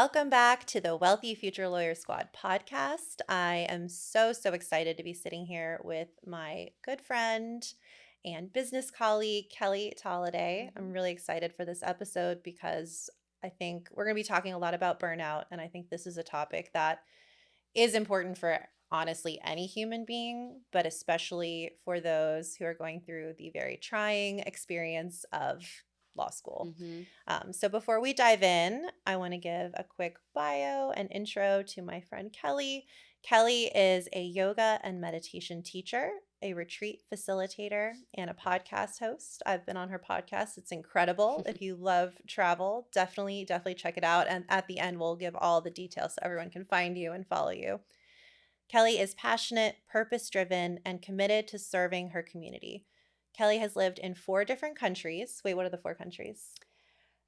Welcome back to the Wealthy Future Lawyer Squad podcast. I am so excited to be sitting here with my good friend and business colleague, Kelly Tolliday. I'm really excited for this episode because I think we're going to be talking a lot about burnout. And I think this is a topic that is important for honestly any human being, but especially for those who are going through the very trying experience of law school. So before we dive in, I want to give a quick bio and intro to my friend Kelly. Kelly is a yoga and meditation teacher, a retreat facilitator, and a podcast host. I've been on her podcast. It's incredible. If you love travel, definitely check it out. And at the end, we'll give all the details so everyone can find you and follow you. Kelly is passionate, purpose-driven, and committed to serving her community. Kelly has lived in 4 different countries. Wait, what are the 4 countries?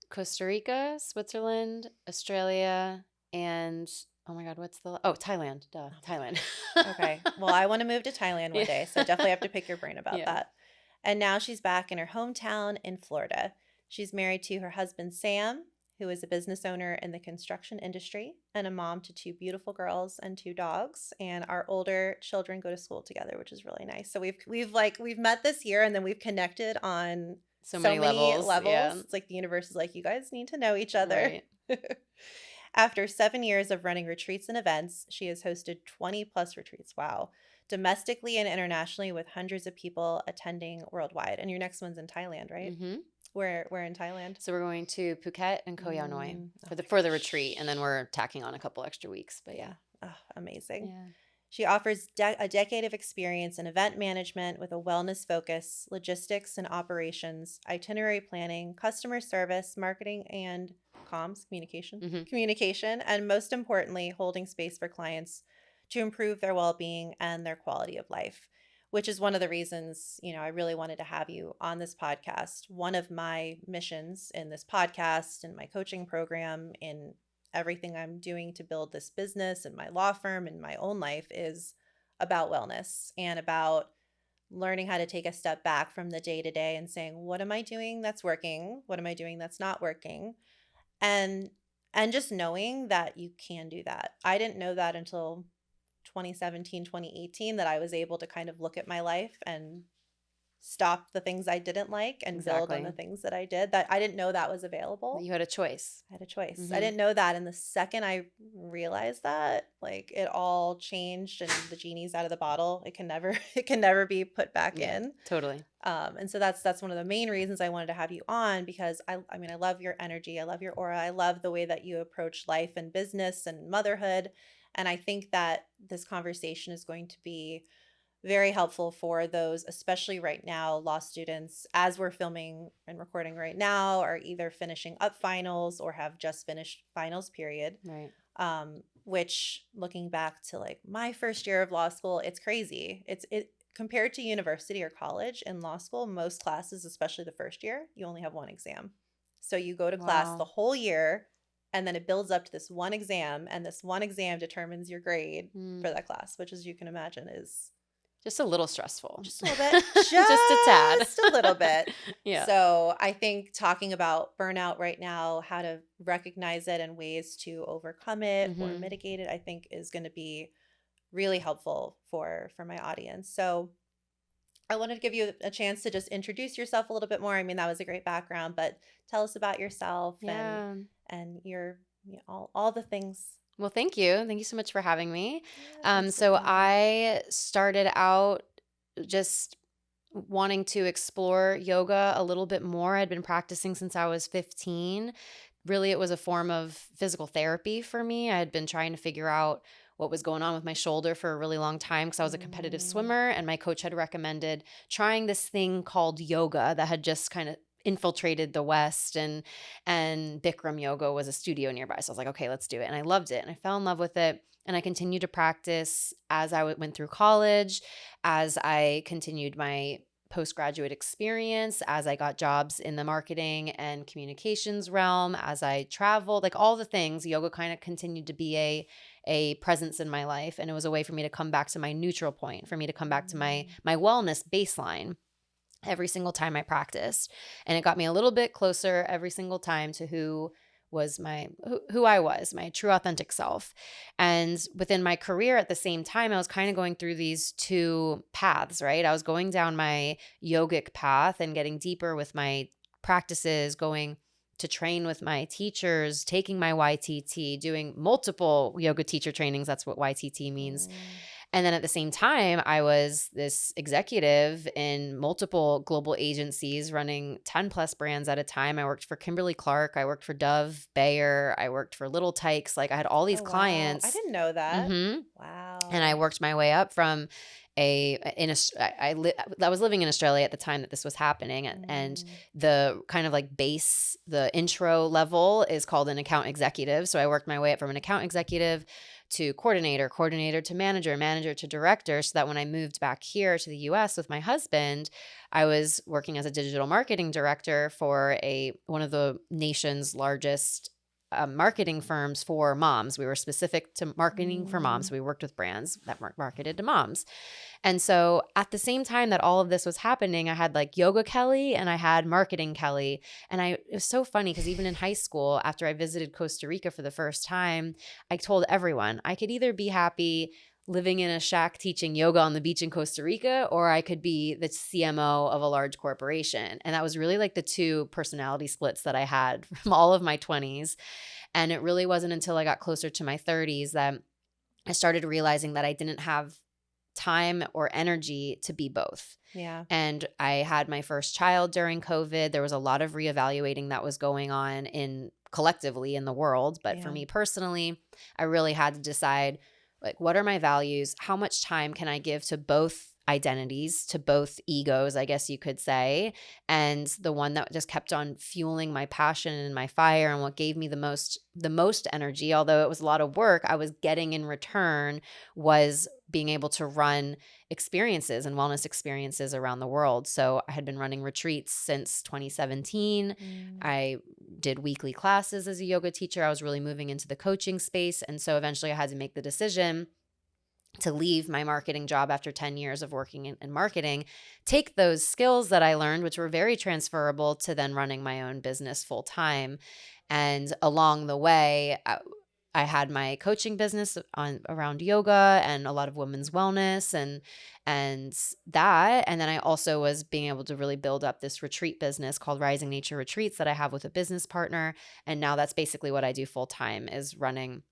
Costa Rica, Switzerland, Australia, and Thailand. Duh, Thailand. Okay. Well, I want to move to Thailand one day, so definitely have to pick your brain about Yeah. that. And now she's back in her hometown in Florida. She's married to her husband, Sam, who is a business owner in the construction industry and a mom to 2 beautiful girls and 2 dogs. And our older children go to school together, which is really nice. So we've met this year, and then we've connected on So many levels. Yeah. It's like the universe is like, you guys need to know each other. Right. After 7 years of running retreats and events, she has hosted 20 plus retreats. Wow. Domestically and internationally, with hundreds of people attending worldwide. And your next one's in Thailand, right? Mm-hmm. We're in Thailand. So we're going to Phuket and Koh Samui Oh my for the gosh. retreat, and then we're tacking on a couple extra weeks. But yeah. Oh, amazing. Yeah. She offers a decade of experience in event management with a wellness focus, logistics and operations, itinerary planning, customer service, marketing, and communication, and most importantly, holding space for clients to improve their well-being and their quality of life, which is one of the reasons, I really wanted to have you on this podcast. One of my missions in this podcast and my coaching program, in everything I'm doing to build this business and my law firm and my own life, is about wellness and about learning how to take a step back from the day to day and saying, what am I doing that's working? What am I doing that's not working? And just knowing that you can do that. I didn't know that until 2017, 2018, that I was able to kind of look at my life and stop the things I didn't like and build on the things that I did. That I didn't know that was available. You had a choice. I had a choice. I didn't know that. And the second I realized that, like, it all changed and the genie's out of the bottle. It can never be put back in. Totally. And so that's one of the main reasons I wanted to have you on, because I love your energy. I love your aura. I love the way that you approach life and business and motherhood. And I think that this conversation is going to be very helpful for those, especially right now, law students, as we're filming and recording right now, are either finishing up finals or have just finished finals period. Right. Which, looking back to like my first year of law school, it's crazy. It compared to university or college. In law school, most classes, especially the first year, you only have 1 exam. So you go to class the whole year, and then it builds up to this 1 exam, and this 1 exam determines your grade for that class, which, as you can imagine, is just a little stressful. Just a little bit. Just a tad. Just a little bit. Yeah. So I think talking about burnout right now, how to recognize it and ways to overcome it or mitigate it, I think is going to be really helpful for my audience. So I wanted to give you a chance to just introduce yourself a little bit more. I mean, that was a great background, but tell us about yourself and your all the things. Well, thank you. Thank you so much for having me. Yeah, so I started out just wanting to explore yoga a little bit more. I'd been practicing since I was 15. Really, it was a form of physical therapy for me. I had been trying to figure out what was going on with my shoulder for a really long time because I was a competitive swimmer, and my coach had recommended trying this thing called yoga that had just kind of infiltrated the West, and Bikram yoga was a studio nearby. So I was like, okay, let's do it. And I loved it. And I fell in love with it. And I continued to practice as I went through college, as I continued my postgraduate experience, as I got jobs in the marketing and communications realm, as I traveled, like all the things. Yoga kind of continued to be a presence in my life. And it was a way for me to come back to my neutral point, for me to come back to my wellness baseline every single time I practiced. And it got me a little bit closer every single time to who was who I was, my true authentic self. And within my career at the same time, I was kind of going through these two paths, right? I was going down my yogic path and getting deeper with my practices, going to train with my teachers, taking my YTT, doing multiple yoga teacher trainings. That's what YTT means. Mm. And then at the same time, I was this executive in multiple global agencies running 10 plus brands at a time. I worked for Kimberly-Clark. I worked for Dove, Bayer. I worked for Little Tykes. Like I had all these Oh, wow. I clients. didn't know that. And I Wow. worked my way up from I was living in Australia at the time that this was happening, and Mm. the kind of like base, the intro level is called an account executive. So I worked my way up from an account executive to coordinator to manager to director, so that when I moved back here to the US with my husband, I was working as a digital marketing director for one of the nation's largest marketing firms for moms. We were specific to marketing for moms. Mm. So we worked with brands that marketed to moms. And so at the same time that all of this was happening, I had like Yoga Kelly and I had Marketing Kelly. And it was so funny because even in high school, after I visited Costa Rica for the first time, I told everyone I could either be happy living in a shack teaching yoga on the beach in Costa Rica, or I could be the CMO of a large corporation. And that was really like the two personality splits that I had from all of my 20s. And it really wasn't until I got closer to my 30s that I started realizing that I didn't have time or energy to be both. Yeah. And I had my first child during COVID. There was a lot of reevaluating that was going on collectively in the world. But for Yeah. me personally, I really had to decide, like, what are my values? How much time can I give to both identities, to both egos, I guess you could say. And the one that just kept on fueling my passion and my fire and what gave me the most energy, although it was a lot of work, I was getting in return was being able to run experiences and wellness experiences around the world. So I had been running retreats since 2017. Mm. I did weekly classes as a yoga teacher. I was really moving into the coaching space. And so eventually I had to make the decision to leave my marketing job after 10 years of working in marketing, take those skills that I learned, which were very transferable, to then running my own business full time. And along the way, I had my coaching business around yoga and a lot of women's wellness and that. And then I also was being able to really build up this retreat business called Rising Nature Retreats that I have with a business partner. And now that's basically what I do full time, is running.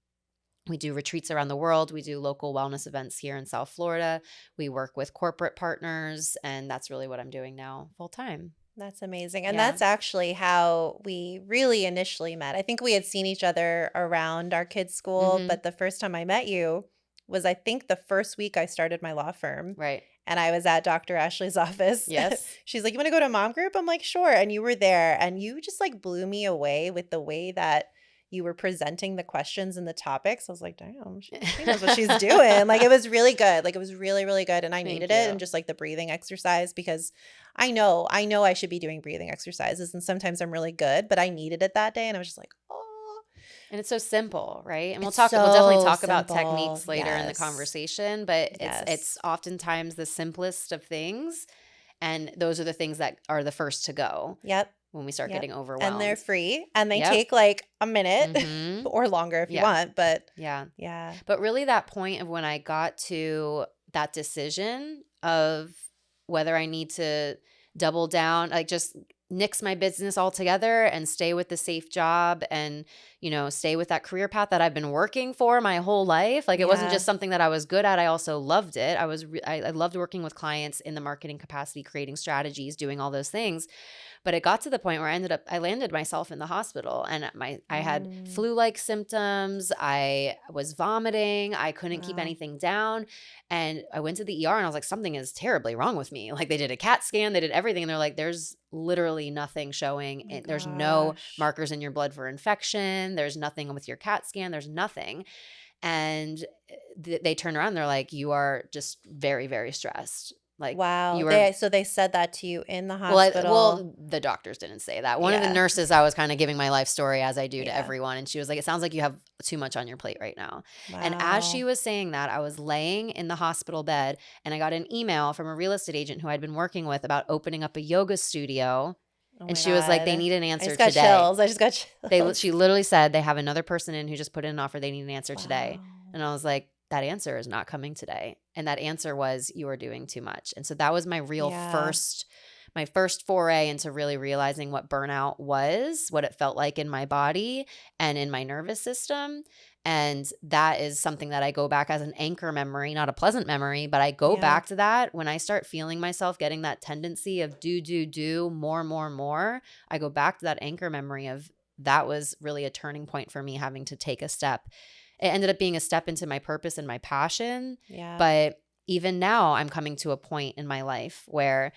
We do retreats around the world. We do local wellness events here in South Florida. We work with corporate partners, and that's really what I'm doing now full time. That's amazing. And Yeah. that's actually how we really initially met. I think we had seen each other around our kids' school, Mm-hmm. but the first time I met you was, I think, the first week I started my law firm. Right. And I was at Dr. Ashley's office. Yes. She's like, "You want to go to mom group?" I'm like, "Sure." And you were there, and you just like blew me away with the way that you were presenting the questions and the topics. I was like, "Damn, she knows what she's doing." Like, it was really good. Like, it was really, really good. And I Thank needed it. And you. just like the breathing exercise, because I know I should be doing breathing exercises. And sometimes I'm really good, but I needed it that day. And I was just like, oh, And it's so simple, right? And it's we'll definitely so talk about simple. techniques later in the Yes. conversation, but it's Yes. oftentimes the simplest of things, and those are the things that are the first to go Yep. when we start Yep. getting And they're overwhelmed. free, and they Yep. take like a minute Mm-hmm. or longer if you Yeah. want. But Yeah. yeah. But really that point of when I got to that decision of whether I need to double down, like just nix my business altogether and stay with the safe job and, stay with that career path that I've been working for my whole life. Like it wasn't Yeah. just something that I was good at. I also loved it. I loved working with clients in the marketing capacity, creating strategies, doing all those things. But it got to the point where I landed myself in the hospital, and I had Mm. flu-like symptoms. I was vomiting. I couldn't keep Wow. anything down. And I went to the ER and I was like, something is terribly wrong with me. Like they did a CAT scan, they did everything. And they're like, there's literally nothing showing. Oh my There's no gosh. markers in your blood for infection. There's nothing with your CAT scan. There's nothing. And they turn around and they're like, you are just very, very stressed. Like Wow. you are. So they said that to you in the Well, hospital. the doctors didn't say that. One of the Yeah. nurses, I was kind of giving my life story as I do to Yeah. everyone. And she was like, it sounds like you have too much on your plate right now. And as she Wow. was saying that, I was laying in the hospital bed and I got an email from a real estate agent who I'd been working with about opening up a yoga studio Oh And my she was like, they God. need an I answer just got today. chills. I just got chills. She literally said they have another person in who just put in an offer. They need an answer today. Wow. And I was like, that answer is not coming today. And that answer was, you are doing too much. And so that was my real Yeah. my first foray into really realizing what burnout was, what it felt like in my body and in my nervous system. And that is something that I go back as an anchor memory, not a pleasant memory, but I go Yeah. back to that when I start feeling myself getting that tendency of do, more. I go back to that anchor memory of that was really a turning point for me having to take a step. It ended up being a step into my purpose and my passion. Yeah. But even now, I'm coming to a point in my life where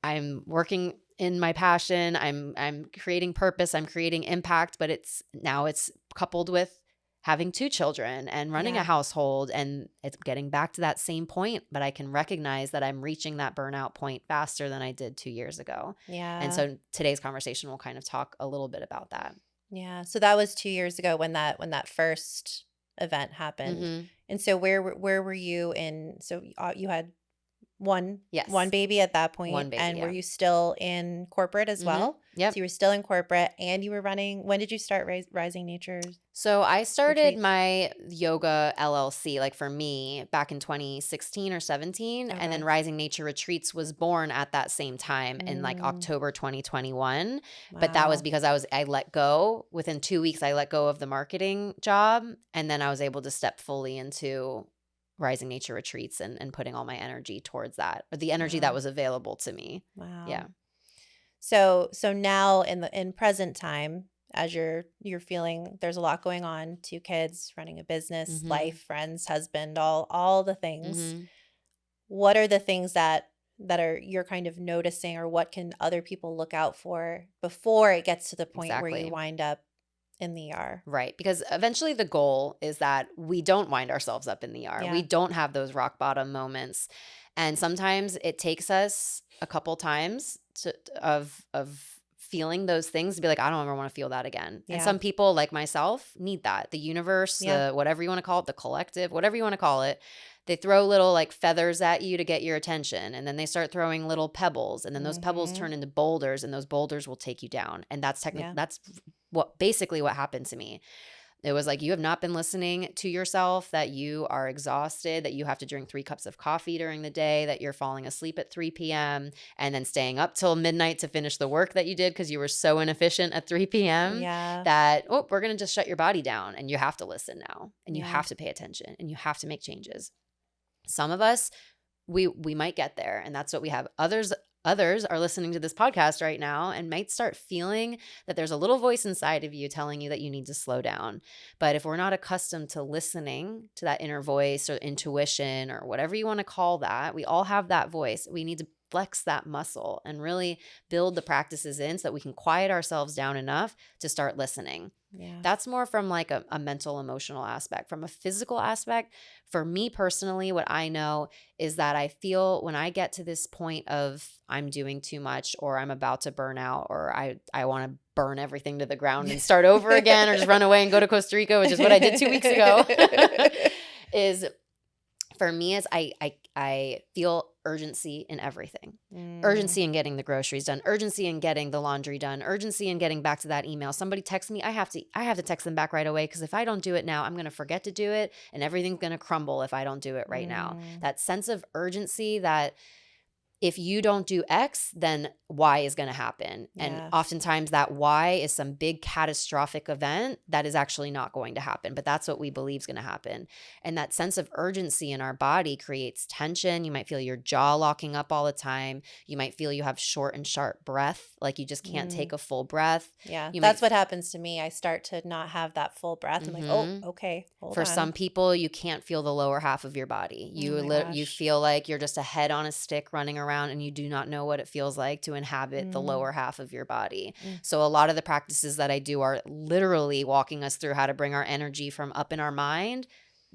I'm working in my passion. I'm creating purpose. I'm creating impact. But it's coupled with having 2 children and running a Yeah. household, and it's getting back to that same point. But I can recognize that I'm reaching that burnout point faster than I did 2 years ago. And Yeah. so today's conversation will kind of talk a little bit about that. Yeah. So that was 2 years ago when that first event happened. Mm-hmm. And so where were you in, so you had one Yes. baby at that point, One baby. and were Yeah. you still in corporate as Mm-hmm. well? Yep. So you were still in corporate and you were running. When did you start Rising Natures So I started retreats? my yoga LLC, like for me, back in 2016 or 17. And then Okay. Rising Nature Retreats was born at that same time in like Mm, October 2021. But that was wow. because I let go. Within 2 weeks, I let go of the marketing job. And then I was able to step fully into Rising Nature Retreats and putting all my energy towards that, or the energy that Wow. was available to me. Wow. Yeah. So now in present time, as you're feeling there's a lot going on, 2 kids, running a business, Mm-hmm. life, friends, husband, all the things. Mm-hmm. What are the things that are you're kind of noticing, or what can other people look out for before it gets to the point where you Exactly. wind up in the ER? Right. Because eventually the goal is that we don't wind ourselves up in the ER. We Yeah. don't have those rock bottom moments. And sometimes it takes us a couple times of feeling those things to be like, I don't ever want to feel that again. And Yeah. some people like myself need that. The universe, Yeah. the whatever you want to call it, the collective, whatever you want to call it, they throw little like feathers at you to get your attention. And then they start throwing little pebbles. And then those pebbles Mhm. turn into boulders, and those boulders will take you down. And that's Yeah. that's basically what happened to me. It was like, you have not been listening to yourself, that you are exhausted, that you have to drink 3 cups of coffee during the day, that you're falling asleep at 3 p.m. and then staying up till midnight to finish the work that you did because you were so inefficient at 3 p.m. Yeah. that, oh, we're going to just shut your body down, and you have to listen now, and you Yeah. have to pay attention, and you have to make changes. Some of us, we might get there, and that's what we have. Others are listening to this podcast right now and might start feeling that there's a little voice inside of you telling you that you need to slow down. But if we're not accustomed to listening to that inner voice or intuition or whatever you want to call that, we all have that voice. We need to flex that muscle and really build the practices in so that we can quiet ourselves down enough to start listening. Yeah. That's more from like a mental, emotional aspect. From a physical aspect, for me personally, what I know is that I feel when I get to this point of I'm doing too much, or I'm about to burn out, or I want to burn everything to the ground and start over again, or just run away and go to Costa Rica, which is what I did 2 weeks ago, is for me is I feel urgency in everything. Urgency in getting the groceries done, urgency in getting the laundry done, urgency in getting back to that email. Somebody texts me, I have to text them back right away, because if I don't do it now, I'm going to forget to do it, and everything's going to crumble if I don't do it right now. That sense of urgency that if you don't do X, then Y is going to happen. And Yeah. oftentimes that Y is some big catastrophic event that is actually not going to happen, but that's what we believe is going to happen. And that sense of urgency in our body creates tension. You might feel your jaw locking up all the time. You might feel you have short and sharp breath, like you just can't take a full breath. Yeah. You That's might what happens to me. I start to not have that full breath. I'm like, oh, okay, hold For on. some people, you can't feel the lower half of your body. Oh my You gosh. feel like you're just a head on a stick running around, and you do not know what it feels like to inhabit the lower half of your body. So a lot of the practices that I do are literally walking us through how to bring our energy from up in our mind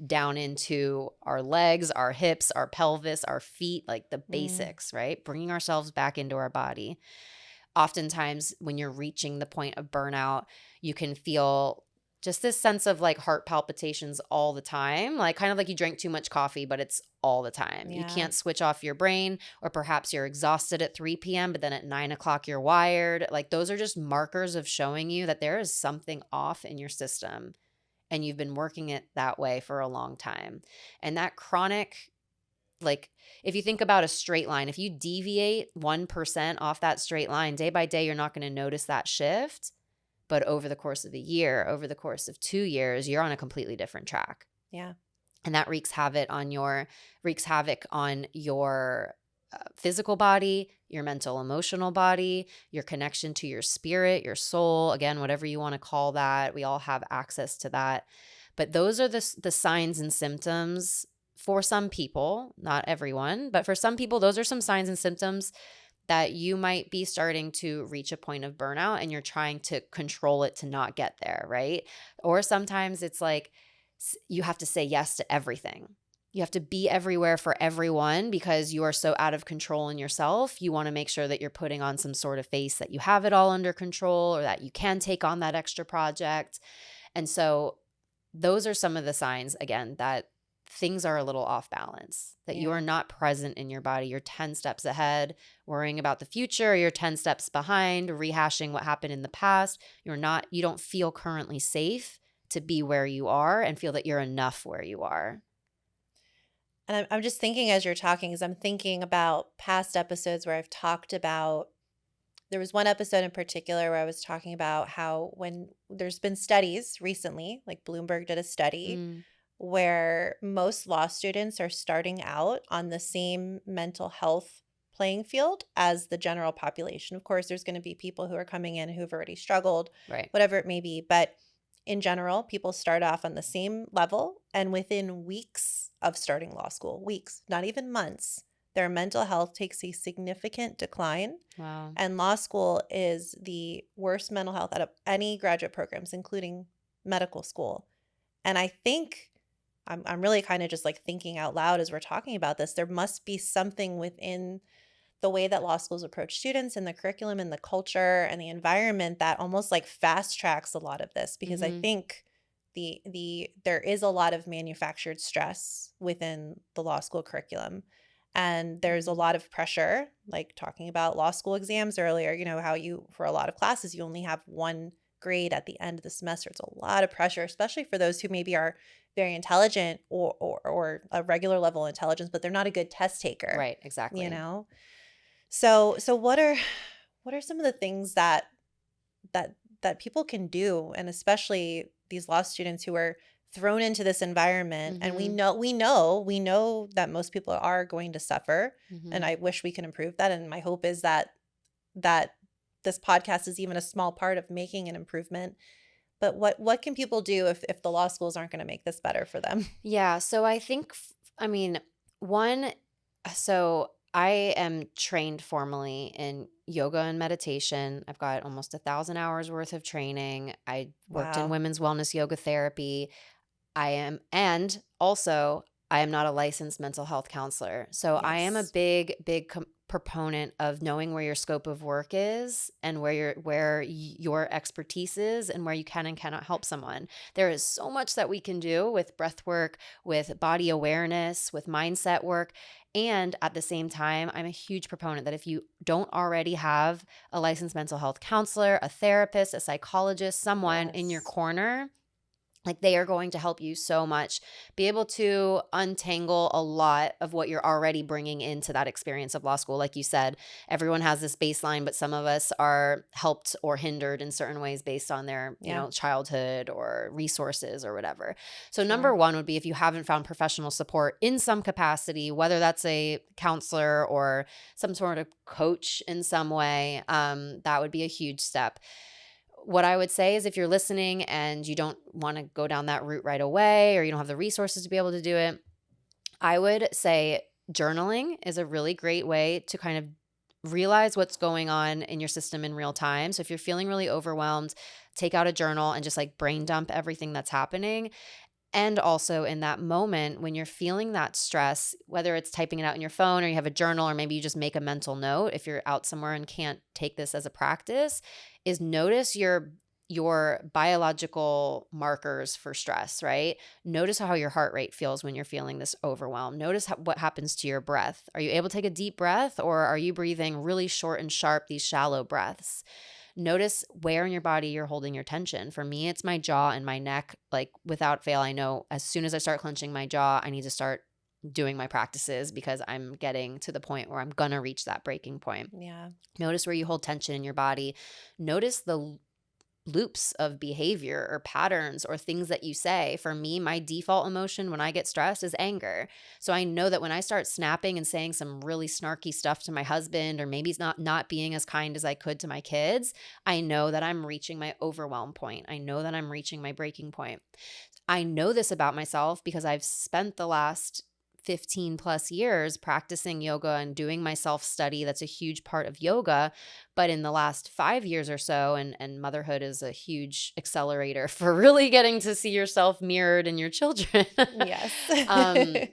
down into our legs, our hips, our pelvis, our feet, like the basics, right? Bringing ourselves back into our body. Oftentimes when you're reaching the point of burnout, you can feel just this sense of like heart palpitations all the time, like kind of like you drank too much coffee, but it's all the time. You Yeah. can't switch off your brain, or perhaps you're exhausted at 3 p.m., but then at 9 o'clock you're wired. Like those are just markers of showing you that there is something off in your system and you've been working it that way for a long time. And that chronic, like if you think about a straight line, if you deviate 1% off that straight line day by day, you're not going to notice that shift. But over the course of a year, over the course of 2 years, you're on a completely different track. Yeah. And that wreaks havoc on your physical body, your mental, emotional body, your connection to your spirit, your soul, again, whatever you want to call that. We all have access to that. But those are the signs and symptoms for some people, not everyone, but for some people, those are some signs and symptoms that you might be starting to reach a point of burnout and you're trying to control it to not get there, right? Or sometimes it's like you have to say yes to everything. You have to be everywhere for everyone because you are so out of control in yourself. You want to make sure that you're putting on some sort of face that you have it all under control or that you can take on that extra project. And so those are some of the signs, again, that things are a little off balance, that you are not present in your body. You're 10 steps ahead, worrying about the future. You're 10 steps behind, rehashing what happened in the past. You don't feel currently safe to be where you are and feel that you're enough where you are. And I'm just thinking as you're talking, as I'm thinking about past episodes where I've talked about, there was one episode in particular where I was talking about how when there's been studies recently, like Bloomberg did a study where most law students are starting out on the same mental health playing field as the general population. Of course, there's going to be people who are coming in who've already struggled, Right. whatever it may be. But in general, people start off on the same level. And within weeks of starting law school, weeks, not even months, their mental health takes a significant decline. Wow. And law school is the worst mental health out of any graduate programs, including medical school. And I think I'm really kind of just like thinking out loud as we're talking about this. There must be something within the way that law schools approach students and the curriculum and the culture and the environment that almost like fast tracks a lot of this, because I think there is a lot of manufactured stress within the law school curriculum. And there's a lot of pressure, like talking about law school exams earlier, how for a lot of classes, you only have one grade at the end of the semester. It's a lot of pressure, especially for those who maybe are very intelligent or a regular level intelligence, but they're not a good test taker. Right, exactly. So what are some of the things that people can do, and especially these law students who are thrown into this environment, and we know that most people are going to suffer, and I wish we can improve that, and my hope is that this podcast is even a small part of making an improvement. But what can people do if the law schools aren't going to make this better for them? Yeah, so I think so I am trained formally in yoga and meditation. I've got almost 1,000 hours worth of training. I worked in Wow. women's wellness yoga therapy. And also I am not a licensed mental health counselor. So I am a Yes. big proponent of knowing where your scope of work is and where your expertise is and where you can and cannot help someone. There is so much that we can do with breath work, with body awareness, with mindset work. And at the same time, I'm a huge proponent that if you don't already have a licensed mental health counselor, a therapist, a psychologist, someone in your Yes. corner, like they are going to help you so much be able to untangle a lot of what you're already bringing into that experience of law school. Like you said, everyone has this baseline, but some of us are helped or hindered in certain ways based on their, Yeah. childhood or resources or whatever. So Sure. number one would be if you haven't found professional support in some capacity, whether that's a counselor or some sort of coach in some way, that would be a huge step. What I would say is if you're listening and you don't want to go down that route right away or you don't have the resources to be able to do it, I would say journaling is a really great way to kind of realize what's going on in your system in real time. So if you're feeling really overwhelmed, take out a journal and just like brain dump everything that's happening. And also in that moment when you're feeling that stress, whether it's typing it out in your phone or you have a journal or maybe you just make a mental note if you're out somewhere and can't take this as a practice, is notice your your biological markers for stress, right? Notice how your heart rate feels when you're feeling this overwhelm. Notice what happens to your breath. Are you able to take a deep breath, or are you breathing really short and sharp, these shallow breaths? Notice where in your body you're holding your tension. For me, it's my jaw and my neck. Like without fail, I know as soon as I start clenching my jaw, I need to start doing my practices because I'm getting to the point where I'm going to reach that breaking point. Yeah. Notice where you hold tension in your body. Notice the loops of behavior or patterns or things that you say. For me, my default emotion when I get stressed is anger. So I know that when I start snapping and saying some really snarky stuff to my husband, or maybe not being as kind as I could to my kids, I know that I'm reaching my overwhelm point. I know that I'm reaching my breaking point. I know this about myself because I've spent the last 15 plus years practicing yoga and doing my self-study. That's a huge part of yoga. But in the last 5 years or so, and motherhood is a huge accelerator for really getting to see yourself mirrored in your children. Yes.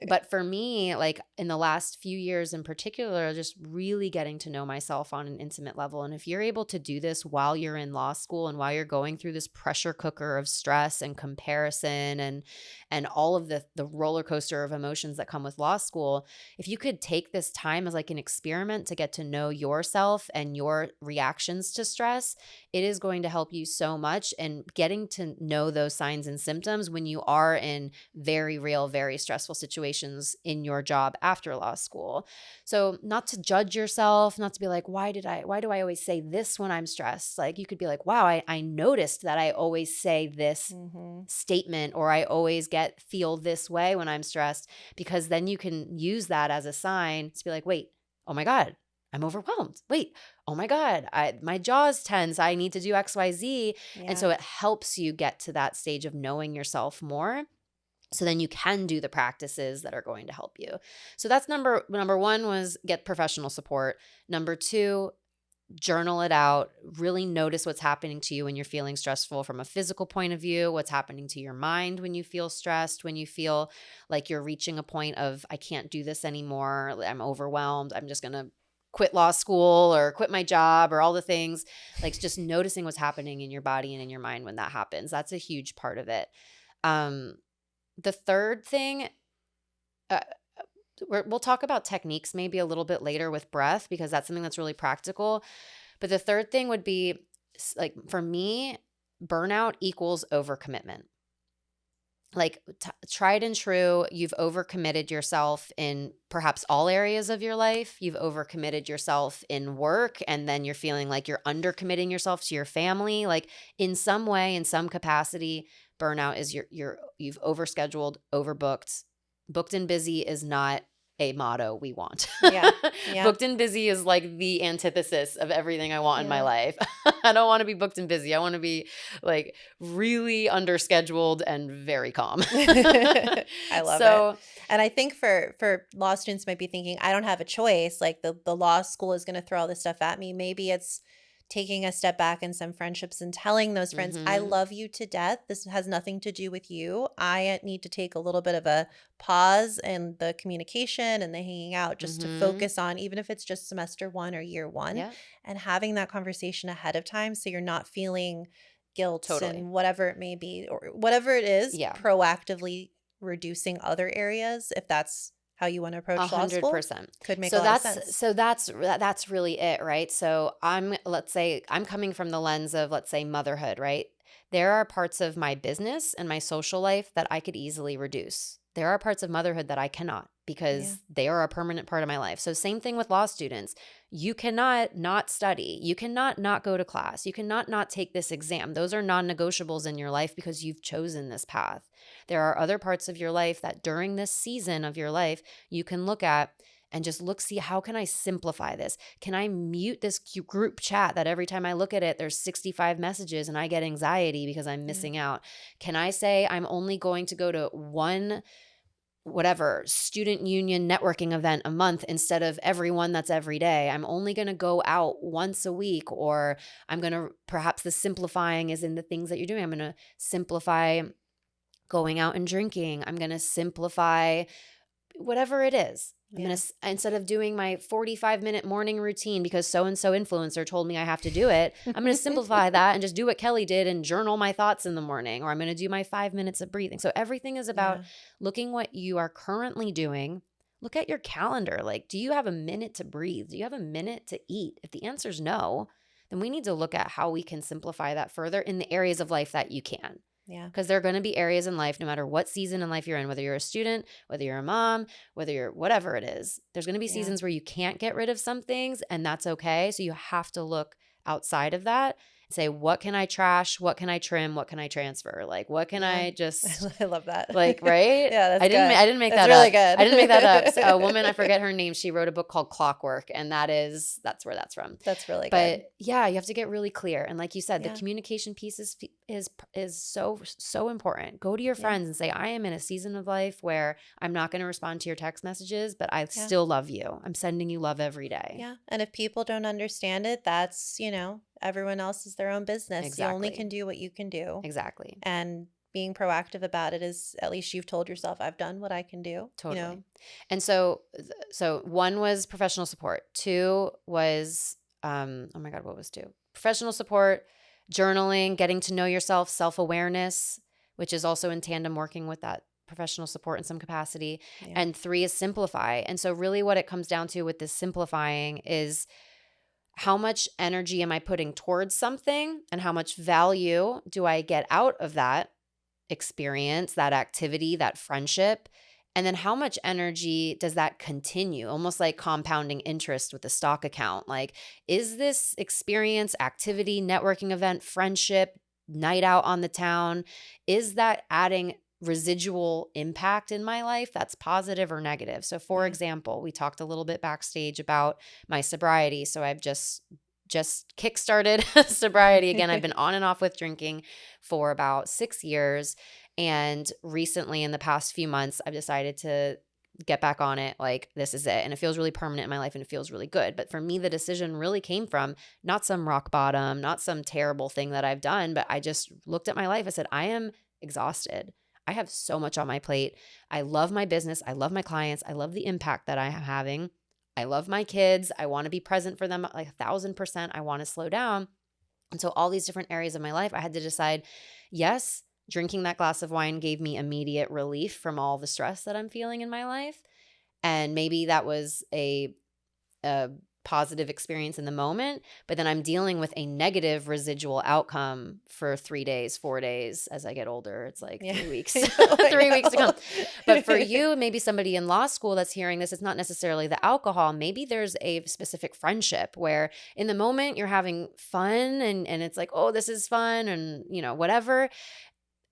But for me, like in the last few years in particular, just really getting to know myself on an intimate level. And if you're able to do this while you're in law school and while you're going through this pressure cooker of stress and comparison and all of the roller coaster of emotions that come with law school, if you could take this time as like an experiment to get to know yourself and your reactions to stress, it is going to help you so much. And getting to know those signs and symptoms when you are in very real, very stressful situations in your job after law school. So not to judge yourself, not to be like, why do I always say this when I'm stressed? Like you could be like, wow, I noticed that I always say this statement, or I always feel this way when I'm stressed, because then you can use that as a sign to be like, wait, oh my God, I'm overwhelmed. Wait, oh my God, my jaw's tense. I need to do XYZ. Yeah. And so it helps you get to that stage of knowing yourself more. So then you can do the practices that are going to help you. So that's number one was get professional support. Number two, journal it out. Really notice what's happening to you when you're feeling stressful from a physical point of view, what's happening to your mind when you feel stressed, when you feel like you're reaching a point of, I can't do this anymore. I'm overwhelmed. I'm just going to quit law school or quit my job or all the things. Like just noticing what's happening in your body and in your mind when that happens. That's a huge part of it. The third thing, we'll talk about techniques maybe a little bit later with breath, because that's something that's really practical. But the third thing would be, like, for me, burnout equals overcommitment. Like tried and true, you've overcommitted yourself in perhaps all areas of your life. You've overcommitted yourself in work, and then you're feeling like you're undercommitting yourself to your family. Like in some way, in some capacity, burnout is you've overscheduled, overbooked. Booked and busy is not a motto we want. Yeah. Yeah. Booked and busy is like the antithesis of everything I want in my life. I don't want to be booked and busy. I want to be like really underscheduled and very calm. I love it. And I think for law students might be thinking, I don't have a choice. Like the law school is going to throw all this stuff at me. Maybe it's taking a step back in some friendships and telling those friends, I love you to death. This has nothing to do with you. I need to take a little bit of a pause in the communication and the hanging out just to focus on, even if it's just semester 1 or year 1, and having that conversation ahead of time so you're not feeling guilt and whatever it may be, or whatever it is, proactively reducing other areas, if that's how you want to approach law school, 100%. could make a lot of sense. So that's really it, right? So let's say I'm coming from the lens of, let's say, motherhood, right? There are parts of my business and my social life that I could easily reduce. There are parts of motherhood that I cannot, because they are a permanent part of my life. So same thing with law students. You cannot not study. You cannot not go to class. You cannot not take this exam. Those are non-negotiables in your life because you've chosen this path. There are other parts of your life that during this season of your life, you can look at and just see, how can I simplify this? Can I mute this group chat that every time I look at it, there's 65 messages and I get anxiety because I'm missing out? Can I say I'm only going to go to one student union networking event a month instead of everyone that's every day? I'm only going to go out once a week, or I'm going to, perhaps the simplifying is in the things that you're doing. I'm going to simplify going out and drinking. I'm going to simplify whatever it is. Yeah. Instead of doing my 45-minute morning routine because so-and-so influencer told me I have to do it, I'm going to simplify that and just do what Kelly did and journal my thoughts in the morning, or I'm going to do my 5 minutes of breathing. So everything is about Yeah. looking what you are currently doing. Look at your calendar. Like, do you have a minute to breathe? Do you have a minute to eat? If the answer is no, then we need to look at how we can simplify that further in the areas of life that you can. Yeah. Because there are going to be areas in life, no matter what season in life you're in, whether you're a student, whether you're a mom, whether you're whatever it is, there's going to be Yeah. seasons where you can't get rid of some things, and that's okay. So you have to look outside of that and say, what can I trash? What can I trim? What can I transfer? Like, what can Yeah. I just I love that. like, right? Yeah, that's I didn't. good. I didn't make That's that really up. good. I didn't make that up. So a woman, I forget her name. She wrote a book called Clockwork, and that's where that's from. That's really But good. yeah, you have to get really clear. And like you said, the Yeah. communication piece is so important. Go to your Yeah. friends and say, I am in a season of life where I'm not going to respond to your text messages, but I Yeah. still love you. I'm sending you love every day. Yeah. And if people don't understand it, that's, everyone else is their own business. You only Exactly. can do what you can do. Exactly. And being proactive about it is, at least you've told yourself, I've done what I can do. Totally. And so one was professional support. Two was, oh my God, what was two? Professional support, journaling, getting to know yourself, self-awareness, which is also in tandem working with that professional support in some capacity. Yeah. And three is simplify. And so really what it comes down to with this simplifying is how much energy am I putting towards something and how much value do I get out of that experience, that activity, that friendship? And then how much energy does that continue? Almost like compounding interest with the stock account. Like, is this experience, activity, networking event, friendship, night out on the town, is that adding residual impact in my life that's positive or negative? So for Yeah. example, we talked a little bit backstage about my sobriety. So I've just kickstarted sobriety again. I've been on and off with drinking for about 6 years. And recently, in the past few months, I've decided to get back on it. Like, this is it. And it feels really permanent in my life and it feels really good. But for me, the decision really came from not some rock bottom, not some terrible thing that I've done, but I just looked at my life. I said, I am exhausted. I have so much on my plate. I love my business. I love my clients. I love the impact that I am having. I love my kids. I want to be present for them like 1,000%. I want to slow down. And so all these different areas of my life, I had to decide, yes, drinking that glass of wine gave me immediate relief from all the stress that I'm feeling in my life. And maybe that was a positive experience in the moment, but then I'm dealing with a negative residual outcome for 3 days, 4 days as I get older. It's like 3 weeks, I know, I 3 weeks to know. come. But for you, maybe somebody in law school that's hearing this, it's not necessarily the alcohol. Maybe there's a specific friendship where in the moment you're having fun and it's like, oh, this is fun and whatever,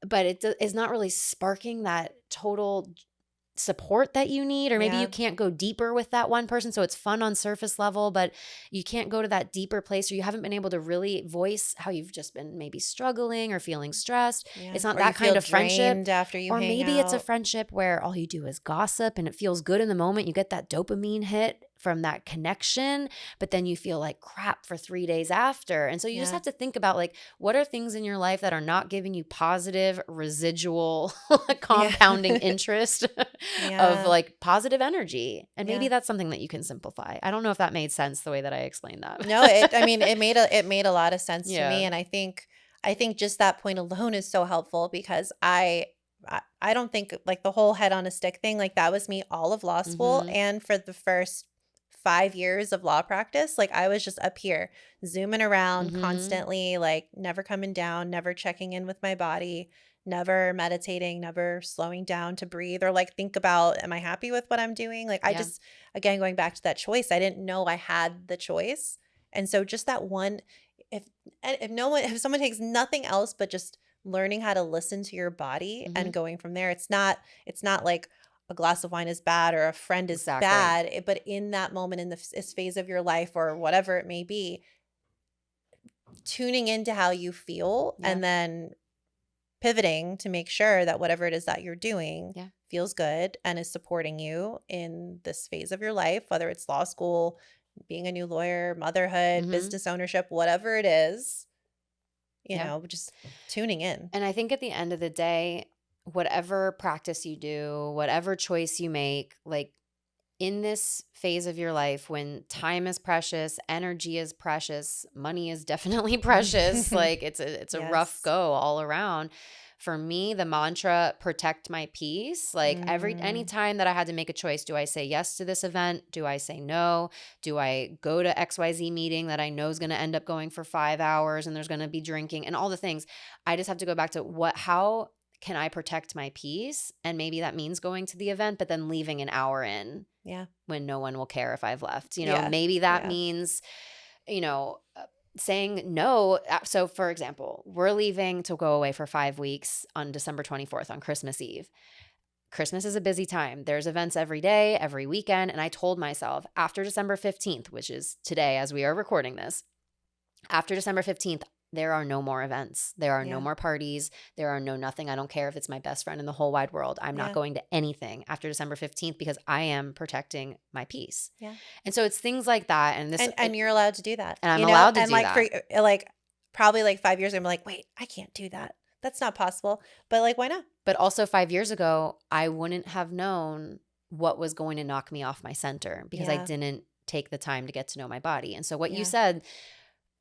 but it is not really sparking that total support that you need, or maybe Yeah. you can't go deeper with that one person. So it's fun on surface level, but you can't go to that deeper place, or you haven't been able to really voice how you've just been maybe struggling or feeling stressed. Yeah. It's not Or you that kind feel of friendship. drained after you Or hang maybe it's a out. friendship where all you do is gossip and it feels good in the moment. You get that dopamine hit from that connection, but then you feel like crap for 3 days after. And so you just Yeah. have to think about, like, what are things in your life that are not giving you positive residual compounding interest of Yeah. like positive energy. And maybe Yeah. that's something that you can simplify. I don't know if that made sense the way that I explained that. No, I mean, it made a lot of sense to me, Yeah. and I think just that point alone is so helpful because I don't think like the whole head on a stick thing, like that was me all of law school, Mhm. and for the first 5 years of law practice, like I was just up here zooming around Mhm. constantly, like never coming down, never checking in with my body, never meditating, never slowing down to breathe or like think about, am I happy with what I'm doing? Like I Yeah. just, again, going back to that choice, I didn't know I had the choice. And so just that one, if if someone takes nothing else but just learning how to listen to your body and Mhm. going from there, it's not like a glass of wine is bad or a friend is Exactly. bad, but in that moment, in this phase of your life or whatever it may be, tuning into how you feel Yeah. and then pivoting to make sure that whatever it is that you're doing Yeah. feels good and is supporting you in this phase of your life, whether it's law school, being a new lawyer, motherhood, Mhm. business ownership, whatever it is, Yeah. just tuning in. And I think at the end of the day, whatever practice you do, whatever choice you make, like, in this phase of your life when time is precious, energy is precious, money is definitely precious, like it's a rough Yes. go all around. For me, the mantra protect my peace, like any Mm, time that I had to make a choice, do I say yes to this event? Do I say no? Do I go to XYZ meeting that I know is going to end up going for 5 hours and there's going to be drinking and all the things? I just have to go back to how can I protect my peace? And maybe that means going to the event, but then leaving an hour in yeah. when no one will care if I've left. Yeah. Maybe that Yeah. means, you know, saying no. So, for example, we're leaving to go away for 5 weeks on December 24th on Christmas Eve. Christmas is a busy time. There's events every day, every weekend. And I told myself after December 15th, which is today as we are recording this, after December 15th, there are no more events. There are no Yeah. more parties. There are no nothing. I don't care if it's my best friend in the whole wide world. I'm not Yeah. going to anything after December 15th because I am protecting my peace. Yeah. And so it's things like that. And And you're allowed to do that, and I'm allowed to and do like for that. like probably like 5 years ago, I'm like, wait, I can't do that. That's not possible. But like, why not? But also 5 years ago, I wouldn't have known what was going to knock me off my center because I Yeah. didn't take the time to get to know my body. And so what you Yeah. said,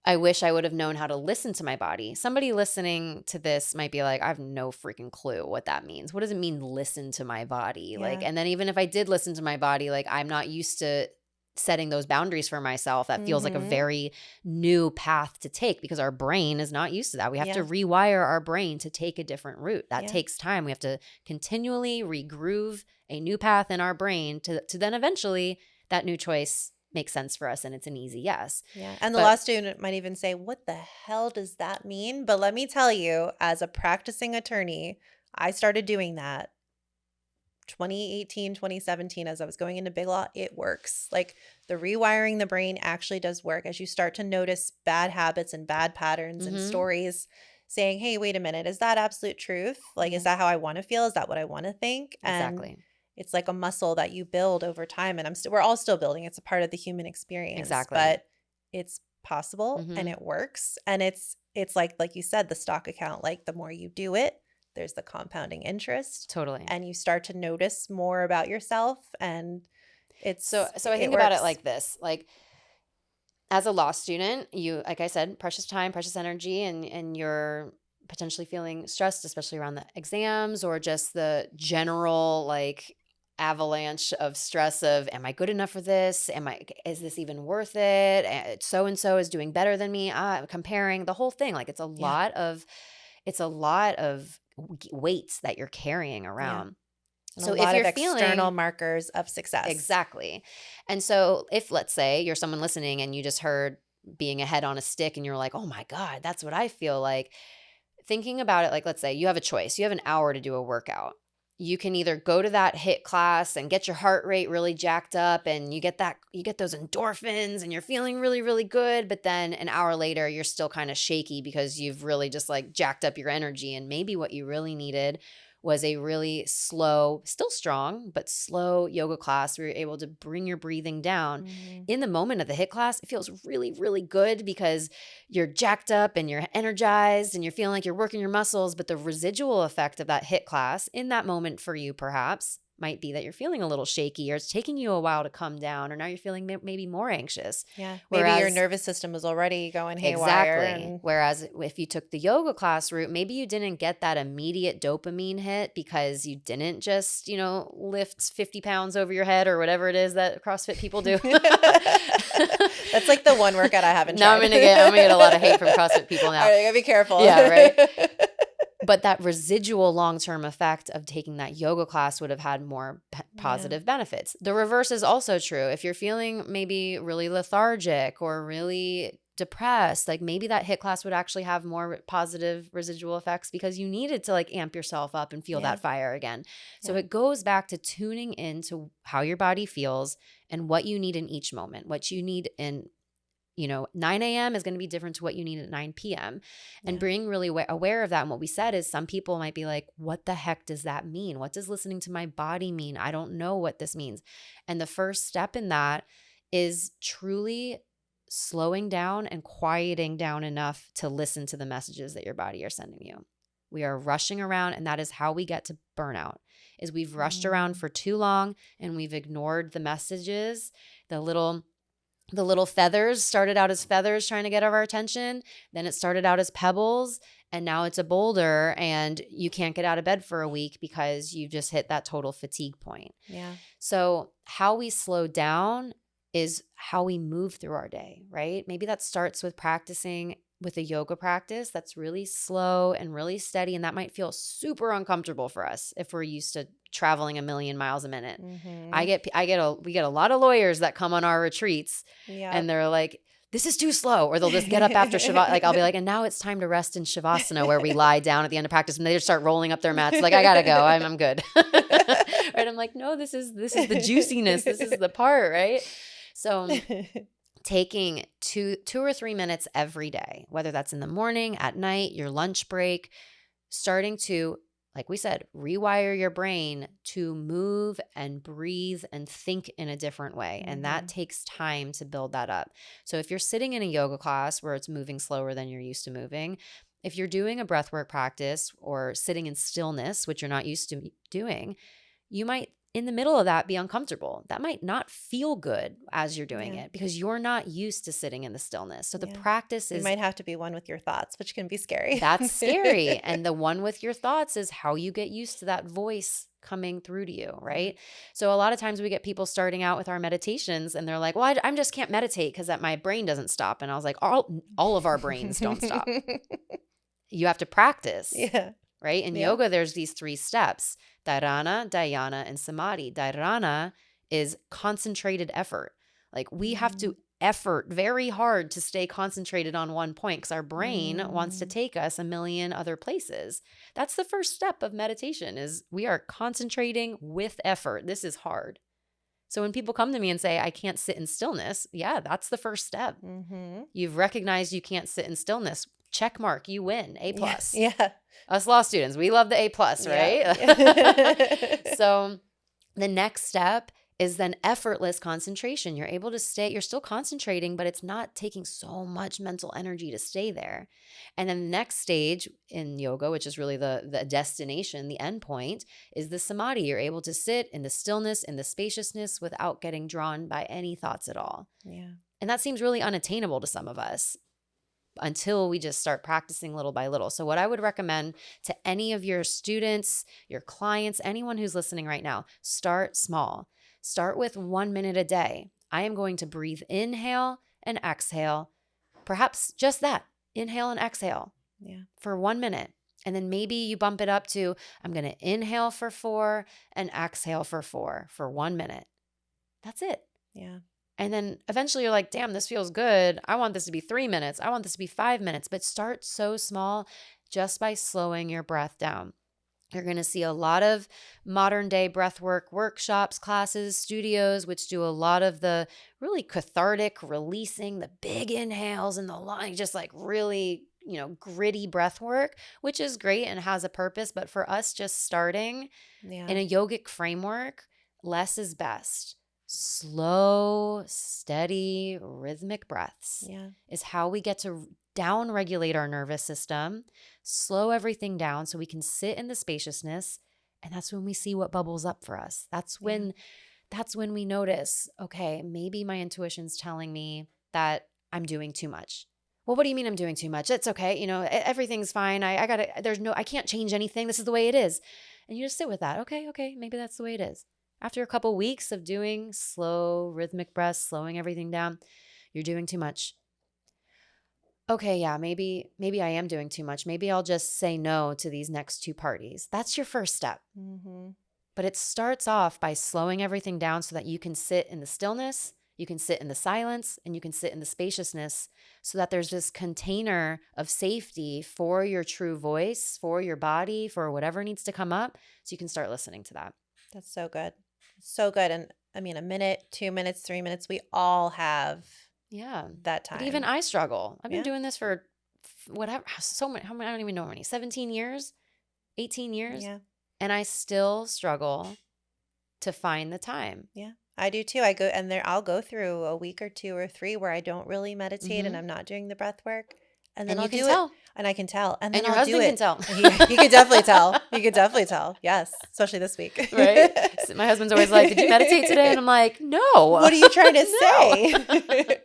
I wish I would have known how to listen to my body. Somebody listening to this might be like, I have no freaking clue what that means. What does it mean, listen to my body? Like, Yeah. and then even if I did listen to my body, like I'm not used to setting those boundaries for myself. That feels like a Mhm. very new path to take because our brain is not used to that. We have to Yeah. rewire our brain to take a different route. That Yeah. takes time. We have to continually regroove a new path in our brain to then eventually that new choice makes sense for us and it's an easy yes. Yeah. And the But law student might even say, what the hell does that mean? But let me tell you, as a practicing attorney, I started doing that 2018, 2017, as I was going into big law. It works. Like the rewiring the brain actually does work as you start to notice bad habits and bad patterns and mhm. stories, saying, hey, wait a minute, is that absolute truth? Like, is Yeah, that how I want to feel? Is that what I want to think? And exactly. it's like a muscle that you build over time. And we're all still building. It's a part of the human experience, Exactly. but it's possible and Mhm. it works. And it's like you said, the stock account, like the more you do it, there's the compounding interest Totally. and you start to notice more about yourself and So I it think about it works. like this. Like as a law student, you like I said, precious time, precious energy and you're potentially feeling stressed especially around the exams or just the general like avalanche of stress of am I good enough for this? Is this even worth it? So and so is doing better than me. Comparing the whole thing. Like Yeah. it's a lot of weights that you're carrying Yeah. around. And a So if lot of you're external feeling markers of success. exactly. And so if let's say you're someone listening and you just heard being a head on a stick and you're like, "Oh my god, that's what I feel like." Thinking about it like let's say you have a choice. You have an hour to do a workout. You can either go to that hit class and get your heart rate really jacked up and you get those endorphins and you're feeling really really good, but then an hour later you're still kind of shaky because you've really just like jacked up your energy and maybe what you really needed was a really slow, still strong, but slow yoga class where you're able to bring your breathing down. Mhm. In the moment of the hit class, it feels really, really good because you're jacked up and you're energized and you're feeling like you're working your muscles. But the residual effect of that hit class in that moment for you, perhaps, might be that you're feeling a little shaky or it's taking you a while to come down or now you're feeling maybe more anxious. Yeah. Maybe your Whereas nervous system is already going haywire exactly. and Whereas if you took the yoga class route, maybe you didn't get that immediate dopamine hit because you didn't just, lift 50 pounds over your head or whatever it is that CrossFit people do. that's like the one workout I haven't Now I'm tried. gonna get a lot of hate from CrossFit people All now. right, I gotta be careful. Yeah, right. But that residual long-term effect of taking that yoga class would have had more Yeah. positive benefits. The reverse is also true. If you're feeling maybe really lethargic or really depressed, like maybe that hit class would actually have more positive residual effects because you needed to like amp yourself up and feel Yeah. that fire again. So Yeah. it goes back to tuning into how your body feels and what you need in each moment, what you need in 9 a.m. is going to be different to what you need at 9 p.m. And Yeah. being really aware of that. And what we said is some people might be like, what the heck does that mean? What does listening to my body mean? I don't know what this means. And the first step in that is truly slowing down and quieting down enough to listen to the messages that your body are sending you. We are rushing around, and that is how we get to burnout. Is we've rushed around Mm. for too long and we've ignored the messages. The little feathers started out as feathers trying to get our attention. Then it started out as pebbles, and now it's a boulder, and you can't get out of bed for a week because you just hit that total fatigue point. Yeah. So how we slow down is how we move through our day, right? Maybe that starts with practicing with a yoga practice that's really slow and really steady, and that might feel super uncomfortable for us if we're used to traveling a million miles a minute. Mm-hmm. We get a lot of lawyers that come on our retreats, Yeah. and they're like, this is too slow, or they'll just get up after Shavasana. Like, I'll be like, and now it's time to rest in Shavasana, where we lie down at the end of practice, and they just start rolling up their mats. Like, I gotta go. I'm good. Right? I'm like, no, this is the juiciness. This is the part, right? So taking two or 3 minutes every day, whether that's in the morning, at night, your lunch break, starting to, like we said, rewire your brain to move and breathe and think in a different way. And that takes time to build that up. So if you're sitting in a yoga class where it's moving slower than you're used to moving, if you're doing a breathwork practice or sitting in stillness, which you're not used to doing, you might, in the middle of that, be uncomfortable. That might not feel good as you're doing it because you're not used to sitting in the stillness. So the practice You is, might have to be one with your thoughts, which can be scary. that's scary. And the one with your thoughts is how you get used to that voice coming through to you, right? So a lot of times we get people starting out with our meditations and they're like, well, I just can't meditate because my brain doesn't stop. And I was like, all of our brains don't stop. You have to practice. Yeah. Right? In yoga, there's these 3 steps: dharana, dhyana, and samadhi. Dharana is concentrated effort. Like, we have to effort very hard to stay concentrated on one point because our brain wants to take us a million other places. That's the first step of meditation, is we are concentrating with effort. This is hard. So when people come to me and say, I can't sit in stillness, yeah, that's the first step. You've recognized you can't sit in stillness. Check mark, you win, A+. Yeah. Us law students, we love the A+, right? Yeah. So the next step is then effortless concentration. You're able to stay, you're still concentrating, but it's not taking so much mental energy to stay there. And then the next stage in yoga, which is really the destination, the end point, is the samadhi. You're able to sit in the stillness, in the spaciousness, without getting drawn by any thoughts at all. Yeah. And that seems really unattainable to some of us until we just start practicing little by little. So what I would recommend to any of your students, your clients, anyone who's listening right now, start small. Start with 1 minute a day. I am going to breathe, inhale and exhale. Perhaps just that, inhale and exhale for 1 minute. And then maybe you bump it up to, I'm going to inhale for 4 and exhale for 4 for 1 minute. That's it. Yeah. And then eventually you're like, damn, this feels good. I want this to be 3 minutes. I want this to be 5 minutes. But start so small, just by slowing your breath down. You're going to see a lot of modern day breathwork workshops, classes, studios, which do a lot of the really cathartic releasing, the big inhales and the long, just like really, gritty breath work, which is great and has a purpose. But for us just starting in a yogic framework, less is best. Slow, steady, rhythmic breaths is how we get to down regulate our nervous system, slow everything down so we can sit in the spaciousness. And that's when we see what bubbles up for us. That's when we notice, okay, maybe my intuition's telling me that I'm doing too much. Well, what do you mean I'm doing too much? It's okay. Everything's fine. I can't change anything. This is the way it is. And you just sit with that. Okay, maybe that's the way it is. After a couple weeks of doing slow rhythmic breaths, slowing everything down, you're doing too much. Okay, yeah, maybe I am doing too much. Maybe I'll just say no to these next 2 parties. That's your first step. But it starts off by slowing everything down so that you can sit in the stillness, you can sit in the silence, and you can sit in the spaciousness, so that there's this container of safety for your true voice, for your body, for whatever needs to come up, so you can start listening to that. That's so good. So good. And I mean, 1 minute, 2 minutes, 3 minutes, we all have that time. But even I struggle. I've been doing this for whatever, so many, I don't even know how many, 17 years, 18 years. Yeah. And I still struggle to find the time. Yeah, I do too. I'll go through a week or 2 or 3 where I don't really meditate and I'm not doing the breath work. And then And I'll you can do it. tell. And I can tell. And then And your I'll do husband can it. tell. He could definitely tell. He could definitely tell. Yes. Especially this week. Right? So my husband's always like, did you meditate today? And I'm like, no. What are you trying to No. say?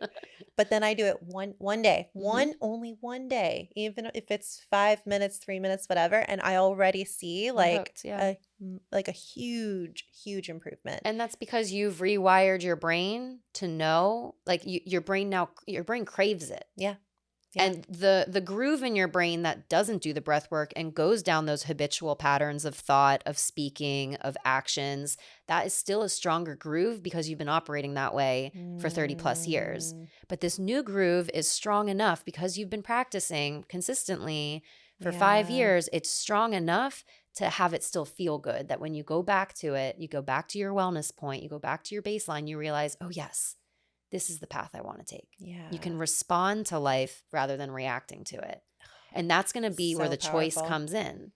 But then I do it one day, Mhm. only one day, even if it's 5 minutes, 3 minutes, whatever. And I already see You're hooked, yeah. a huge, huge improvement. And that's because you've rewired your brain to know, like your brain craves it. Yeah. Yeah. And the groove in your brain that doesn't do the breath work and goes down those habitual patterns of thought, of speaking, of actions, that is still a stronger groove because you've been operating that way for 30 plus years. But this new groove is strong enough because you've been practicing consistently for 5 Yeah. years. It's strong enough to have it still feel good, that when you go back to it, you go back to your wellness point, you go back to your baseline, you realize, oh yes, this is the path I want to take. Yeah. You can respond to life rather than reacting to it. And that's going to be where So the choice powerful. comes in.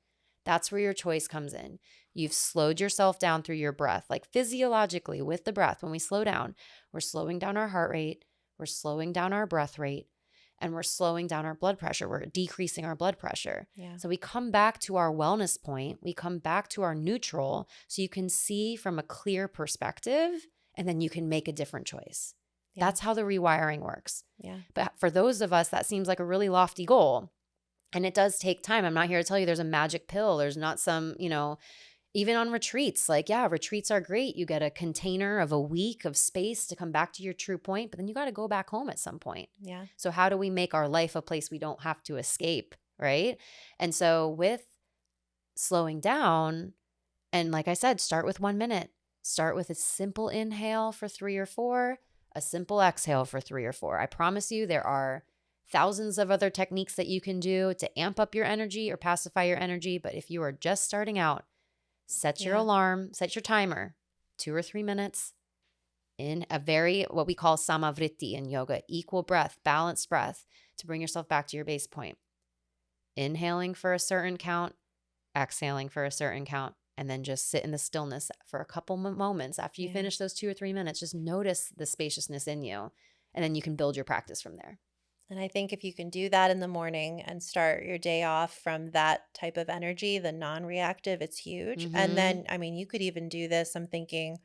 That's where your choice comes in. You've slowed yourself down through your breath, like physiologically with the breath. When we slow down, we're slowing down our heart rate, we're slowing down our breath rate, and we're slowing down our blood pressure. We're decreasing our blood pressure. Yeah. So we come back to our wellness point. We come back to our neutral so you can see from a clear perspective, and then you can make a different choice. Yeah. That's how the rewiring works. Yeah. But for those of us, that seems like a really lofty goal. And it does take time. I'm not here to tell you there's a magic pill. There's not some, even on retreats, like, yeah, retreats are great. You get a container of a week of space to come back to your true point, but then you got to go back home at some point. Yeah. So how do we make our life a place we don't have to escape, right? And so with slowing down, and like I said, start with 1 minute. Start with a simple inhale for 3 or 4, a simple exhale for 3 or 4. I promise you there are thousands of other techniques that you can do to amp up your energy or pacify your energy. But if you are just starting out, set your alarm, set your timer, 2 or 3 minutes in a very, what we call samavritti in yoga, equal breath, balanced breath, to bring yourself back to your base point. Inhaling for a certain count, exhaling for a certain count, and then just sit in the stillness for a couple moments. After you finish those 2 or 3 minutes, just notice the spaciousness in you, and then you can build your practice from there. And I think if you can do that in the morning and start your day off from that type of energy, the non-reactive, it's huge. And then, I mean, you could even do this. I'm thinking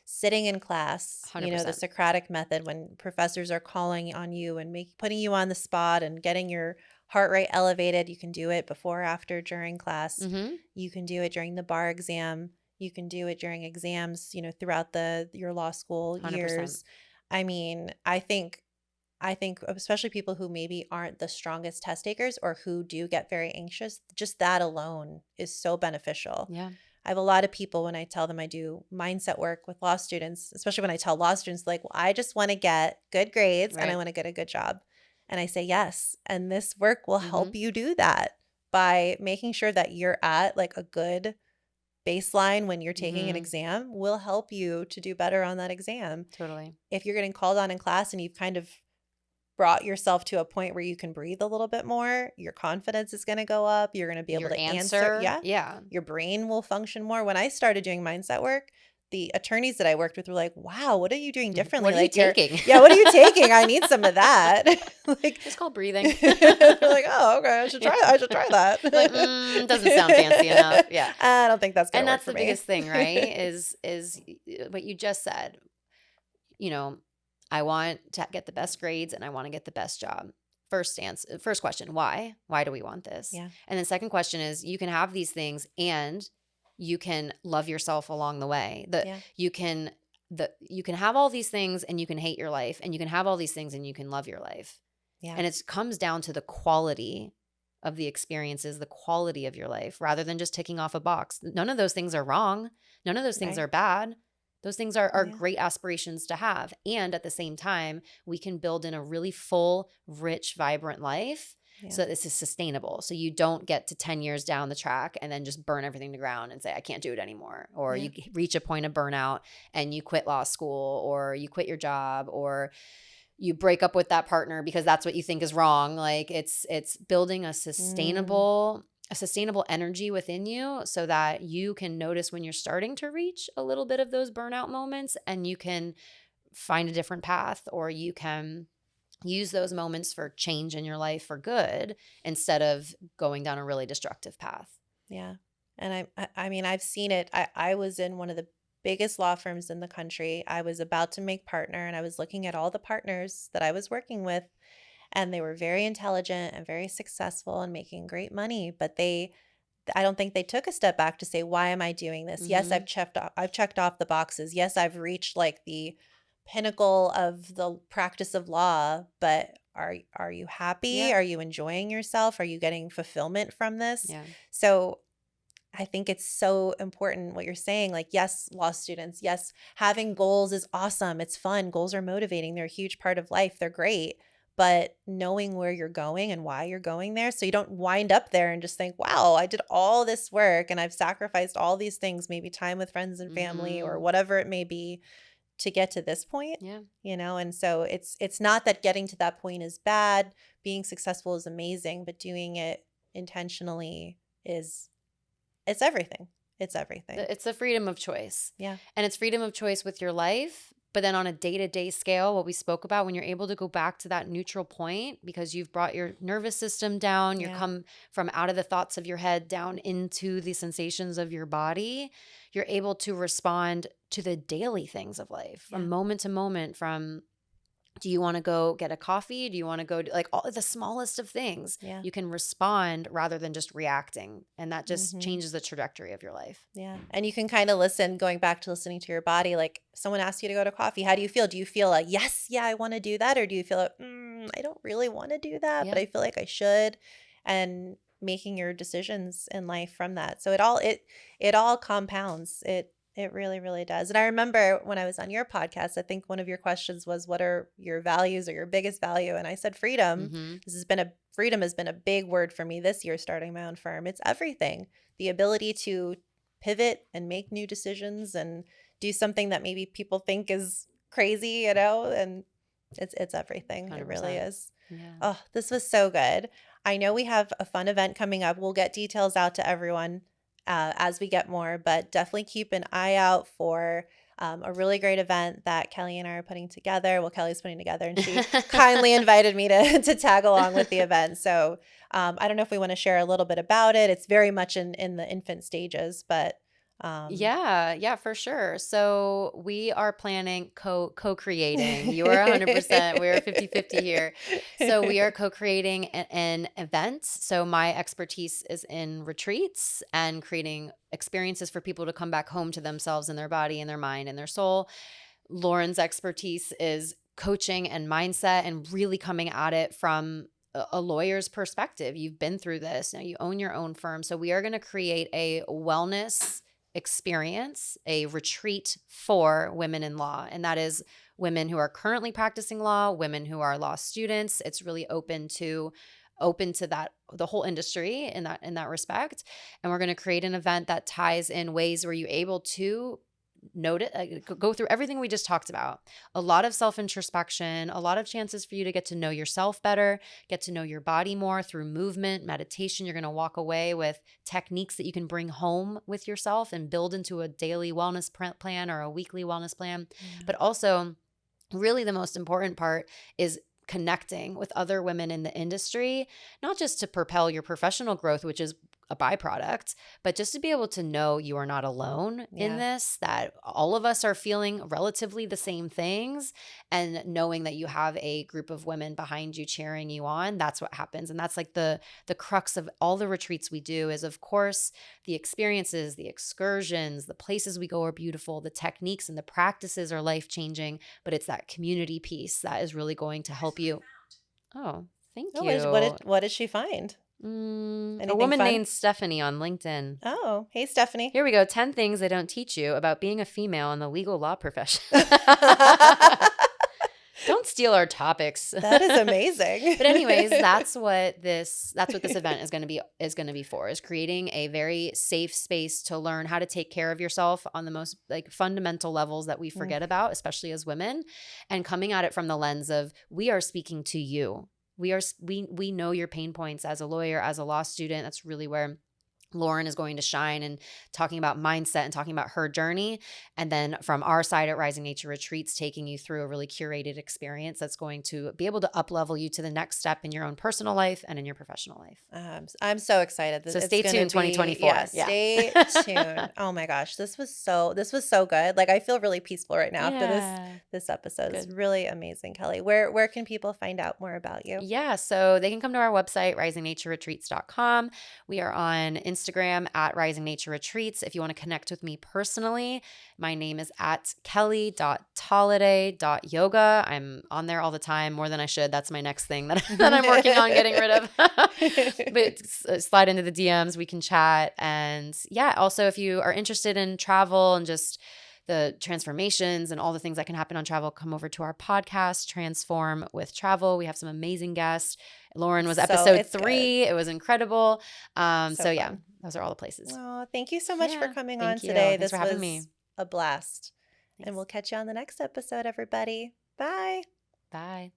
sitting in class, the 100%. Socratic method, when professors are calling on you and putting you on the spot and getting your heart rate elevated. You can do it before, after, during class. You can do it during the bar exam. You can do it during exams, throughout your law school 100%. years. I mean, I think especially people who maybe aren't the strongest test takers or who do get very anxious, just that alone is so beneficial. Yeah. I have a lot of people, when I tell them I do mindset work with law students, especially when I tell law students, like, well, I just want to get good grades and I want to get a good job. And I say, yes. And this work will help you do that by making sure that you're at like a good baseline when you're taking an exam, will help you to do better on that exam. Totally. If you're getting called on in class and you've kind of brought yourself to a point where you can breathe a little bit more, your confidence is going to go up. You're going to be able to answer. Yeah. Your brain will function more. When I started doing mindset work, the attorneys that I worked with were like, wow, what are you doing differently? What are you taking? Yeah, what are you taking? I need some of that. Like, it's called breathing. They're like, oh, okay, I should try that. Like, doesn't sound fancy enough. Yeah. I don't think that's going to work for me. And that's the biggest thing, right? is what you just said. I want to get the best grades and I want to get the best job. First question, why? Why do we want this? Yeah. And then second question is, you can have these things and you can love yourself along the way. You can have all these things and you can hate your life, and you can have all these things and you can love your life. Yeah. And it comes down to the quality of the experiences, the quality of your life, rather than just ticking off a box. None of those things are wrong. None of those things are bad. Those things are great aspirations to have. And at the same time, we can build in a really full, rich, vibrant life so that this is sustainable. So you don't get to 10 years down the track and then just burn everything to ground and say, I can't do it anymore. Or you reach a point of burnout and you quit law school, or you quit your job, or you break up with that partner because that's what you think is wrong. Like it's building a sustainable energy within you so that you can notice when you're starting to reach a little bit of those burnout moments, and you can find a different path, or you can use those moments for change in your life for good instead of going down a really destructive path. Yeah. And I mean, I've seen it. I was in one of the biggest law firms in the country. I was about to make partner, and I was looking at all the partners that I was working with, and they were very intelligent and very successful and making great money, but I don't think they took a step back to say, why am I doing this? Yes, Mm-hmm. I've checked off the boxes. Yes, I've reached like the pinnacle of the practice of law, but are you happy? Yeah. Are you enjoying yourself? Are you getting fulfillment from this? Yeah. So I think it's so important what you're saying. Like, yes, law students, yes, having goals is awesome. It's fun. Goals are motivating. They're a huge part of life. They're great. But knowing where you're going and why you're going there, so you don't wind up there and just think, wow, I did all this work and I've sacrificed all these things, maybe time with friends and family or Mm-hmm. whatever it may be to get to this point, Yeah. And so it's not that getting to that point is bad. Being successful is amazing, but doing it intentionally is it's everything. It's everything. It's the freedom of choice. Yeah. And it's freedom of choice with your life. But then on a day-to-day scale, what we spoke about, when you're able to go back to that neutral point because you've brought your nervous system down, you're Yeah. come from out of the thoughts of your head down into the sensations of your body, you're able to respond to the daily things of life from Yeah. moment to moment, from do you want to go get a coffee? Do you want to go like all the smallest of things? Yeah. You can respond rather than just reacting. And that just Mhm. changes the trajectory of your life. Yeah. And you can kind of listen, going back to listening to your body. Like someone asks you to go to coffee. How do you feel? Do you feel like, yes, yeah, I want to do that? Or do you feel like, I don't really want to do that, but Yeah. I feel like I should? And making your decisions in life from that. So it all compounds. It really, really does. And I remember when I was on your podcast, I think one of your questions was, what are your values or your biggest value? And I said freedom. Mm-hmm. Freedom has been a big word for me this year, starting my own firm. It's everything. The ability to pivot and make new decisions and do something that maybe people think is crazy, and it's everything. It really 100%. is. Yeah. Oh, this was so good. I know we have a fun event coming up. We'll get details out to everyone as we get more, but definitely keep an eye out for a really great event that Kelly and I are putting together. Well, Kelly's putting together, and she kindly invited me to tag along with the event. So I don't know if we want to share a little bit about it. It's very much in the infant stages, but Yeah, for sure. So we are planning co-creating. You are 100%. We're 50-50 here. So we are co-creating an event. So my expertise is in retreats and creating experiences for people to come back home to themselves and their body and their mind and their soul. Lauren's expertise is coaching and mindset and really coming at it from a lawyer's perspective. You've been through this. Now you own your own firm. So we are going to create a wellness experience, a retreat for women in law. And that is women who are currently practicing law, women who are law students. It's really open to that, the whole industry in that respect. And we're going to create an event that ties in ways where you're able to note it, go through everything we just talked about. A lot of self-introspection, a lot of chances for you to get to know yourself better, get to know your body more through movement, meditation. You're going to walk away with techniques that you can bring home with yourself and build into a daily wellness plan or a weekly wellness plan. Yeah. But also, really the most important part is connecting with other women in the industry, not just to propel your professional growth, which is a byproduct, but just to be able to know you are not alone in Yeah. this, that all of us are feeling relatively the same things, and knowing that you have a group of women behind you cheering you on. That's what happens. And that's like the crux of all the retreats we do is, of course, the experiences, the excursions, the places we go are beautiful, the techniques and the practices are life-changing, but it's that community piece that is really going to help you. Oh, thank Oh, you. what did she find? A Anything woman fun? named Stephanie on LinkedIn. Oh, hey, Stephanie. Here we go. 10 things they don't teach you about being a female in the legal law profession. Don't steal our topics. That is amazing. But anyways, that's what this event is going to be for, is creating a very safe space to learn how to take care of yourself on the most like fundamental levels that we forget about, especially as women, and coming at it from the lens of, we are speaking to you. We know your pain points as a lawyer, as a law student. That's really where Lauren is going to shine and talking about mindset and talking about her journey. And then from our side at Rising Nature Retreats, taking you through a really curated experience that's going to be able to up-level you to the next step in your own personal life and in your professional life. I'm so excited. So It's stay gonna tuned, be 2024. yeah, stay tuned. Oh my gosh, this was so good. Like I feel really peaceful right now after this episode. It's Good. really amazing, Kelly. Where can people find out more about you? Yeah, so they can come to our website, risingnatureretreats.com. We are on Instagram at Rising Nature Retreats. If you want to connect with me personally, my name is at kelly.tolliday.yoga. I'm on there all the time, more than I should. That's my next thing that I'm working on getting rid of. But slide into the DMs, we can chat. And yeah, also if you are interested in travel and just the transformations and all the things that can happen on travel, come over to our podcast, Transform with Travel. We have some amazing guests. Lauren was episode 3. Good. It was incredible. So yeah, those are all the places. Oh, thank you so much for coming on today. Thanks for having me. A blast. Thanks. And we'll catch you on the next episode, everybody. Bye. Bye.